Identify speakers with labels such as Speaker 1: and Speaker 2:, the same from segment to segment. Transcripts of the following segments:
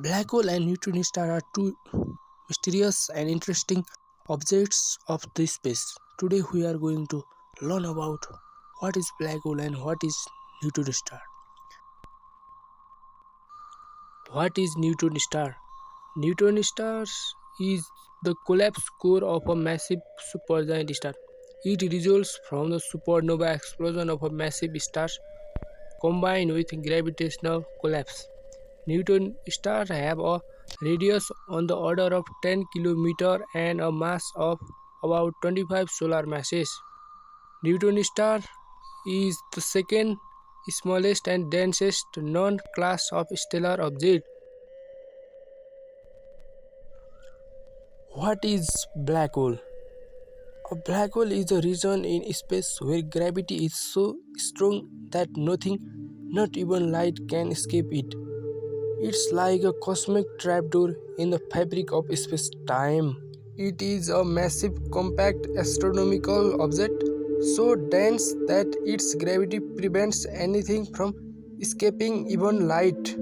Speaker 1: Black hole and neutron star are two mysterious and interesting objects of the space. Today we are going to learn about what is black hole and what is neutron star. What is neutron star? Neutron stars is the collapsed core of a massive supergiant star. It results from the supernova explosion of a massive star combined with gravitational collapse. Neutron stars have a radius on the order of 10 km and a mass of about 25 solar masses. Neutron star is the second smallest and densest known class of stellar object. What is black hole? A black hole is a region in space where gravity is so strong that nothing, not even light, can escape it. It's like a cosmic trapdoor in the fabric of space-time. It is a massive compact astronomical object so dense that its gravity prevents anything from escaping, even light.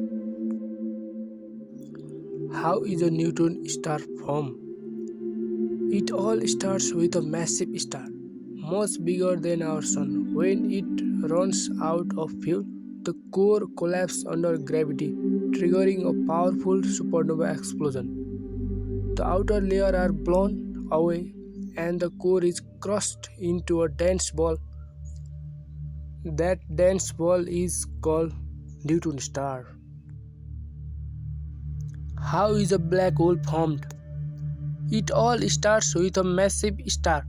Speaker 1: How is a neutron star formed? It all starts with a massive star, much bigger than our sun. When it runs out of fuel, the core collapses under gravity, triggering a powerful supernova explosion. The outer layers are blown away, and the core is crushed into a dense ball. That dense ball is called neutron star. How is a black hole formed? It all starts with a massive star,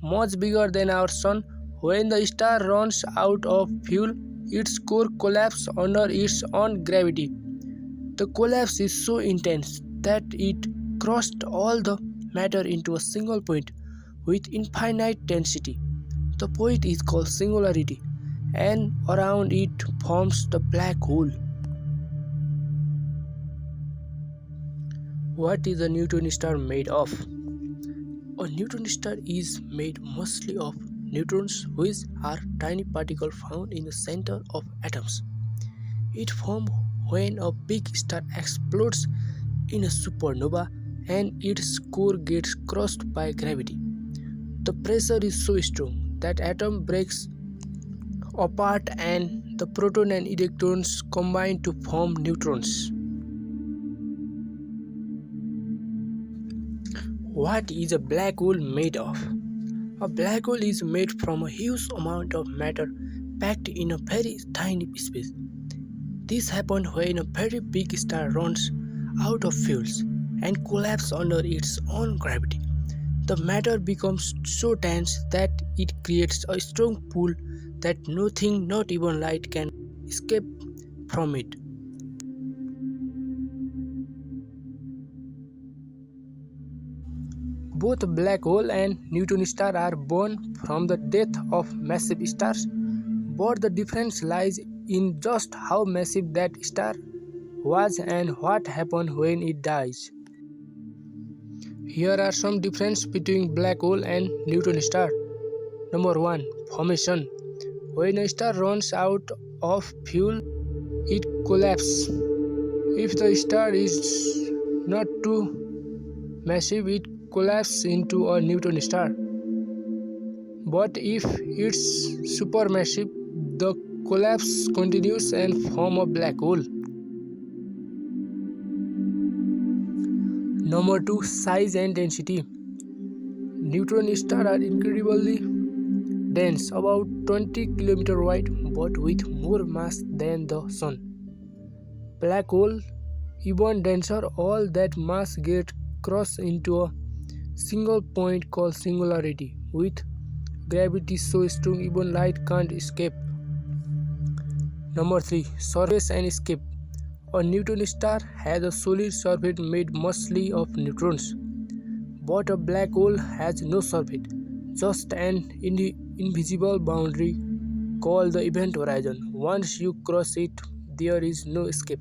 Speaker 1: much bigger than our sun. When the star runs out of fuel, its core collapses under its own gravity. The collapse is so intense that it crushed all the matter into a single point with infinite density. The point is called singularity, and around it forms the black hole. What is a neutron star made of? A neutron star is made mostly of neutrons, which are tiny particles found in the center of atoms. It forms when a big star explodes in a supernova and its core gets crushed by gravity. The pressure is so strong that atom breaks apart and the proton and electrons combine to form neutrons. What is a black hole made of? A black hole is made from a huge amount of matter packed in a very tiny space. This happens when a very big star runs out of fuels and collapses under its own gravity. The matter becomes so dense that it creates a strong pull that nothing, not even light, can escape from it. Both black hole and neutron star are born from the death of massive stars, but the difference lies in just how massive that star was and what happens when it dies. Here are some differences between black hole and neutron star. Number 1. Formation. When a star runs out of fuel, it collapses. If the star is not too massive, it collapses into a neutron star. But if it's supermassive, the collapse continues and forms a black hole. Number 2. Size and density. Neutron stars are incredibly dense, about 20 km wide, but with more mass than the sun. Black hole, even denser, all that mass gets crushed into a single point called singularity, with gravity so strong even light can't escape. Number 3. Surface and escape. A neutron star has a solid surface made mostly of neutrons, but a black hole has no surface, just an invisible boundary called the event horizon. Once you cross it, there is no escape.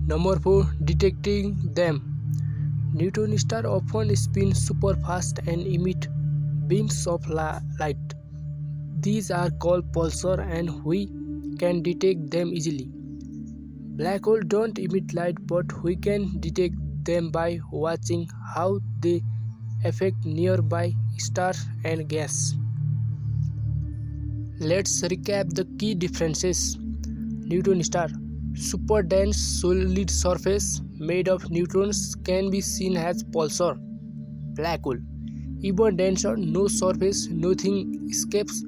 Speaker 1: Number 4. Detecting them. Neutron stars often spin super fast and emit beams of light. These are called pulsars and we can detect them easily. Black holes don't emit light, but we can detect them by watching how they affect nearby stars and gas. Let's recap the key differences. Neutron star. Super dense solid surface made of neutrons can be seen as pulsar. Black hole. Even denser, no surface, nothing escapes,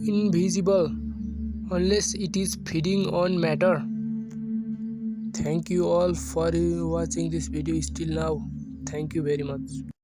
Speaker 1: invisible unless it is feeding on matter. Thank you all for watching this video still now. Thank you very much.